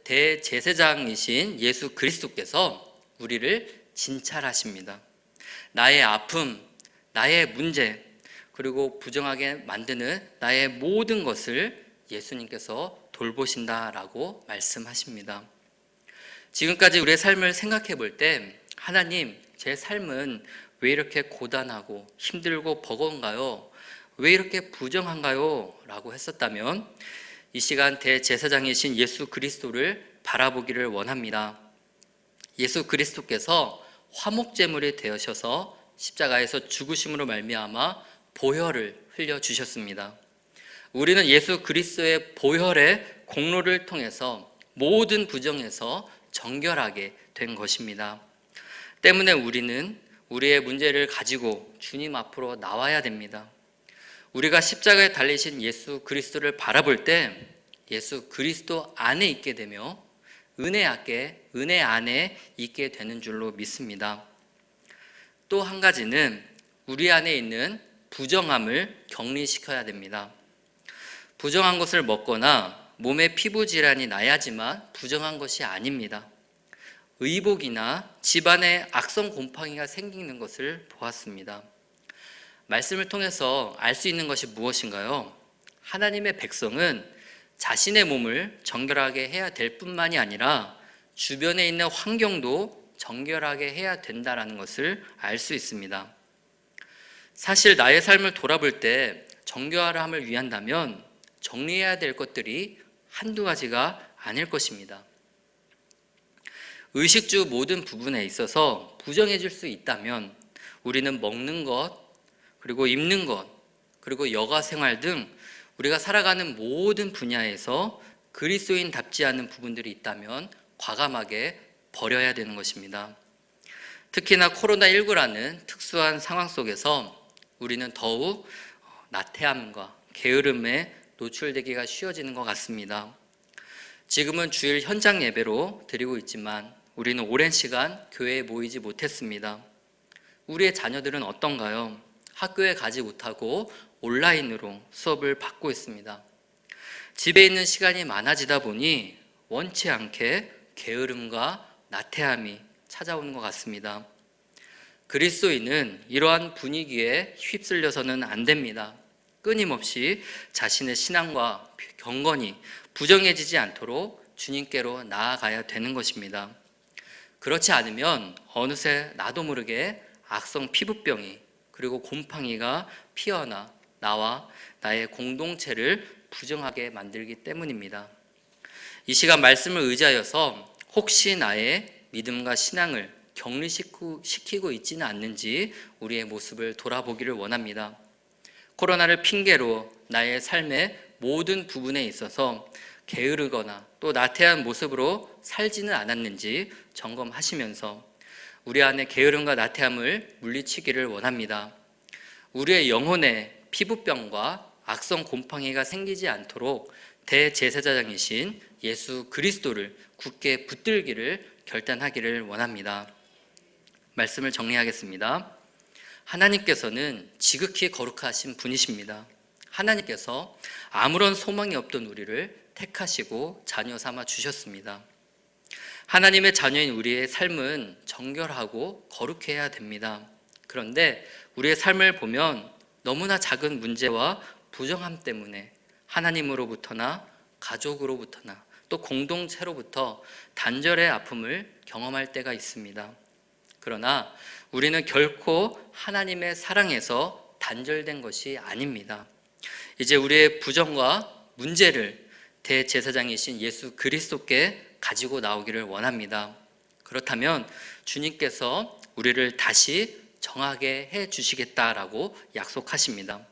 대제사장이신 예수 그리스도께서 우리를 진찰하십니다. 나의 아픔, 나의 문제, 그리고 부정하게 만드는 나의 모든 것을 예수님께서 돌보신다라고 말씀하십니다. 지금까지 우리의 삶을 생각해 볼 때 하나님, 제 삶은 왜 이렇게 고단하고 힘들고 버거운가요? 왜 이렇게 부정한가요? 라고 했었다면 이 시간 대제사장이신 예수 그리스도를 바라보기를 원합니다. 예수 그리스도께서 화목제물이 되어셔서 십자가에서 죽으심으로 말미암아 보혈을 흘려주셨습니다. 우리는 예수 그리스도의 보혈의 공로를 통해서 모든 부정에서 정결하게 된 것입니다. 때문에 우리는 우리의 문제를 가지고 주님 앞으로 나와야 됩니다. 우리가 십자가에 달리신 예수 그리스도를 바라볼 때 예수 그리스도 안에 있게 되며 은혜 안에 있게 되는 줄로 믿습니다. 또 한 가지는 우리 안에 있는 부정함을 격리시켜야 됩니다. 부정한 것을 먹거나 몸에 피부 질환이 나야지만 부정한 것이 아닙니다. 의복이나 집안에 악성 곰팡이가 생기는 것을 보았습니다. 말씀을 통해서 알 수 있는 것이 무엇인가요? 하나님의 백성은 자신의 몸을 정결하게 해야 될 뿐만이 아니라 주변에 있는 환경도 정결하게 해야 된다는 것을 알 수 있습니다. 사실 나의 삶을 돌아볼 때 정결함을 위한다면 정리해야 될 것들이 한두 가지가 아닐 것입니다. 의식주 모든 부분에 있어서 부정해질 수 있다면 우리는 먹는 것, 그리고 입는 것, 그리고 여가 생활 등 우리가 살아가는 모든 분야에서 그리스도인답지 않은 부분들이 있다면 과감하게 버려야 되는 것입니다. 특히나 코로나19라는 특수한 상황 속에서 우리는 더욱 나태함과 게으름에 노출되기가 쉬워지는 것 같습니다. 지금은 주일 현장 예배로 드리고 있지만 우리는 오랜 시간 교회에 모이지 못했습니다. 우리의 자녀들은 어떤가요? 학교에 가지 못하고 온라인으로 수업을 받고 있습니다. 집에 있는 시간이 많아지다 보니 원치 않게 게으름과 나태함이 찾아오는 것 같습니다. 그리스도인은 이러한 분위기에 휩쓸려서는 안 됩니다. 끊임없이 자신의 신앙과 경건이 부정해지지 않도록 주님께로 나아가야 되는 것입니다. 그렇지 않으면 어느새 나도 모르게 악성 피부병이 그리고 곰팡이가 피어나 나와 나의 공동체를 부정하게 만들기 때문입니다. 이 시간 말씀을 의지하여서 혹시 나의 믿음과 신앙을 격리시키고 있지는 않는지 우리의 모습을 돌아보기를 원합니다. 코로나를 핑계로 나의 삶의 모든 부분에 있어서 게으르거나 또 나태한 모습으로 살지는 않았는지 점검하시면서 우리 안에 게으름과 나태함을 물리치기를 원합니다. 우리의 영혼에 피부병과 악성 곰팡이가 생기지 않도록 대제사장이신 예수 그리스도를 굳게 붙들기를 결단하기를 원합니다. 말씀을 정리하겠습니다. 하나님께서는 지극히 거룩하신 분이십니다. 하나님께서 아무런 소망이 없던 우리를 택하시고 자녀 삼아 주셨습니다. 하나님의 자녀인 우리의 삶은 정결하고 거룩해야 됩니다. 그런데 우리의 삶을 보면 너무나 작은 문제와 부정함 때문에 하나님으로부터나 가족으로부터나 또 공동체로부터 단절의 아픔을 경험할 때가 있습니다. 그러나 우리는 결코 하나님의 사랑에서 단절된 것이 아닙니다. 이제 우리의 부정과 문제를 대제사장이신 예수 그리스도께 가지고 나오기를 원합니다. 그렇다면 주님께서 우리를 다시 정하게 해 주시겠다라고 약속하십니다.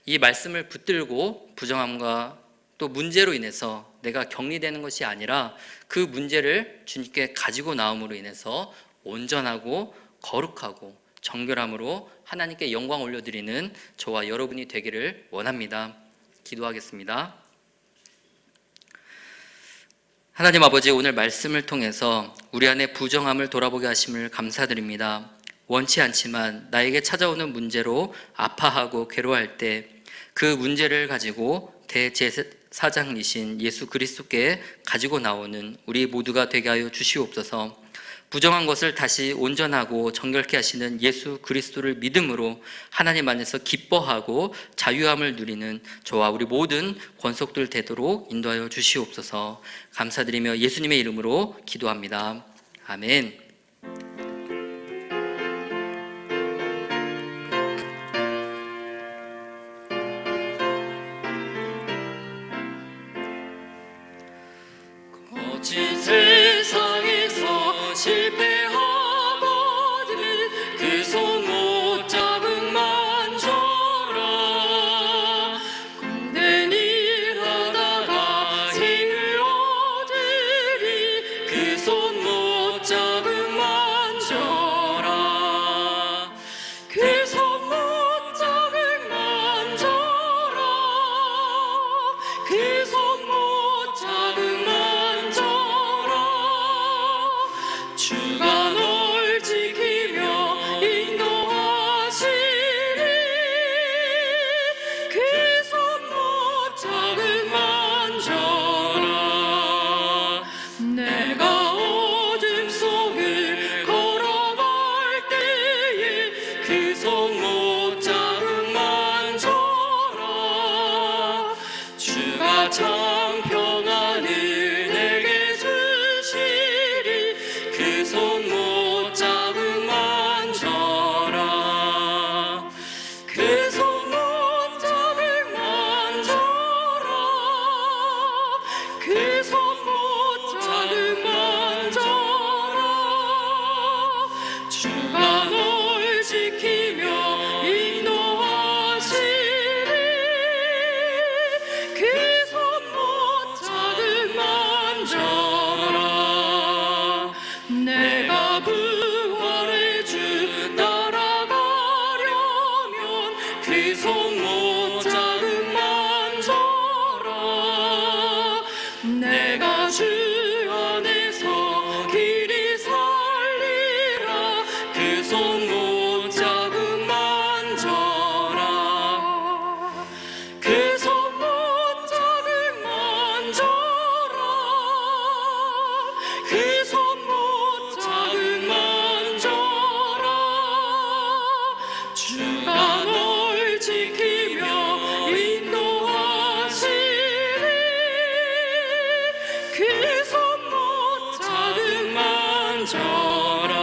이 말씀을 붙들고 부정함과 또 문제로 인해서 내가 격리되는 것이 아니라 그 문제를 주님께 가지고 나옴으로 인해서 온전하고 거룩하고 정결함으로 하나님께 영광 올려드리는 저와 여러분이 되기를 원합니다. 기도하겠습니다. 하나님 아버지, 오늘 말씀을 통해서 우리 안에 부정함을 돌아보게 하심을 감사드립니다. 원치 않지만 나에게 찾아오는 문제로 아파하고 괴로워할 때 그 문제를 가지고 대제사장이신 예수 그리스도께 가지고 나오는 우리 모두가 되게 하여 주시옵소서. 부정한 것을 다시 온전하고 정결케 하시는 예수 그리스도를 믿음으로 하나님 안에서 기뻐하고 자유함을 누리는 저와 우리 모든 권속들 되도록 인도하여 주시옵소서. 감사드리며 예수님의 이름으로 기도합니다. 아멘. 거친 세상에서 실패하거든 그 손 못 잡은 만져라. 공된 일하다가 생을 얻으리 그 손 못 잡은 만져라. 그 손 못 잡은 만져라. 그 손 못 잡은 주가 널 지키며 인도하시리. 그 손 못 잡은 만져라. 내가 어둠 속을 걸어갈 때에 그 손 못 잡은 만져라. 주가 참 평안을 내게 주시리. 그 손 못 잡은 만져라. 그 손 못 잡은 만져라. 그 손 못 잡은 만져라. 주가 널 지키며 인도하시리. 그 손못 자금 만져라. 내가 주 안에서 길이 살리라. 그 손못 자금 만져라. 그 손못 자금 만져라. 그 손못 자금 만져라. 주가 널 지키며 인도하시리. 그 손못 자금 만져라.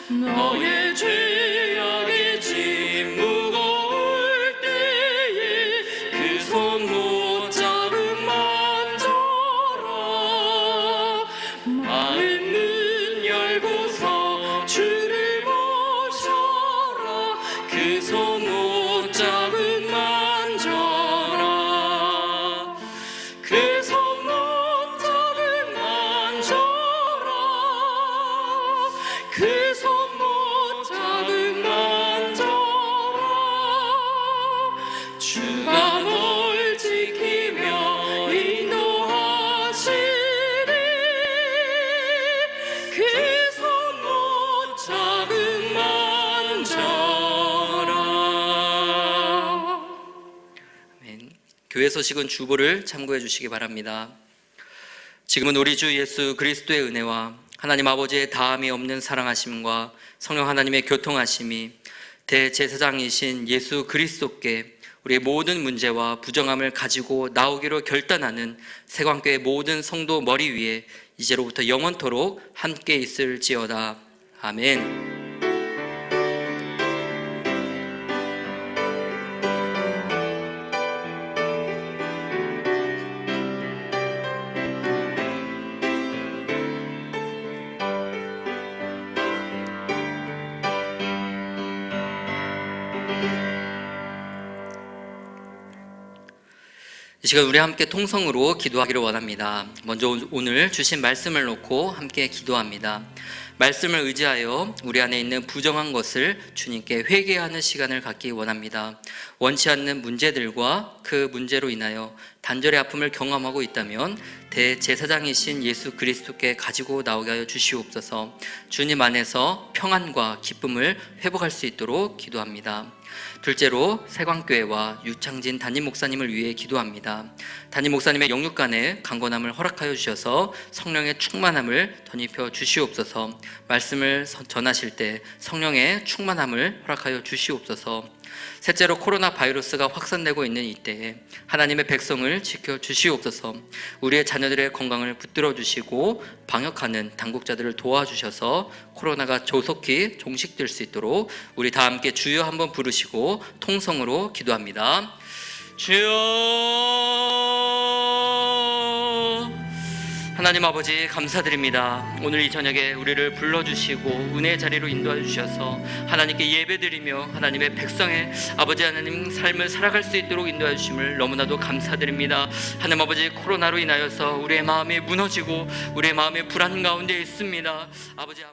너의 죄악의 짐 무거울 때에 그 손못 자금 만져라. 마음 문 열고서 주를 모셔라. 그 손못 자금 만져라. 그 손못 자금 만져라. 그 손못 자금 만져라. 주가 널 지키며 인도하시리. 그 손못 자금 만져라. 아멘. 교회 소식은 주보를 참고해 주시기 바랍니다. 지금은 우리 주 예수 그리스도의 은혜와 하나님 아버지의 다함이 없는 사랑하심과 성령 하나님의 교통하심이 대제사장이신 예수 그리스도께 우리의 모든 문제와 부정함을 가지고 나오기로 결단하는 세광교회 모든 성도 머리 위에 이제로부터 영원토록 함께 있을지어다. 아멘. 이 시간 우리 함께 통성으로 기도하기를 원합니다. 먼저 오늘 주신 말씀을 놓고 함께 기도합니다. 말씀을 의지하여 우리 안에 있는 부정한 것을 주님께 회개하는 시간을 갖기 원합니다. 원치 않는 문제들과 그 문제로 인하여 단절의 아픔을 경험하고 있다면 대제사장이신 예수 그리스도께 가지고 나오게 하여 주시옵소서. 주님 안에서 평안과 기쁨을 회복할 수 있도록 기도합니다. 둘째로 세광교회와 유창진 담임 목사님을 위해 기도합니다. 담임 목사님의 영육간에 강건함을 허락하여 주셔서 성령의 충만함을 덧입혀 주시옵소서. 말씀을 전하실 때 성령의 충만함을 허락하여 주시옵소서. 셋째로 코로나 바이러스가 확산되고 있는 이때에 하나님의 백성을 지켜 주시옵소서. 우리의 자녀들의 건강을 붙들어 주시고 방역하는 당국자들을 도와주셔서 코로나가 조속히 종식될 수 있도록 우리 다 함께 주여 한번 부르시고 통성으로 기도합니다. 주여. 하나님 아버지 감사드립니다. 오늘 이 저녁에 우리를 불러주시고 은혜의 자리로 인도해 주셔서 하나님께 예배드리며 하나님의 백성의 아버지 하나님 삶을 살아갈 수 있도록 인도해 주심을 너무나도 감사드립니다. 하나님 아버지 코로나로 인하여서 우리의 마음이 무너지고 우리의 마음이 불안 가운데 있습니다. 아버지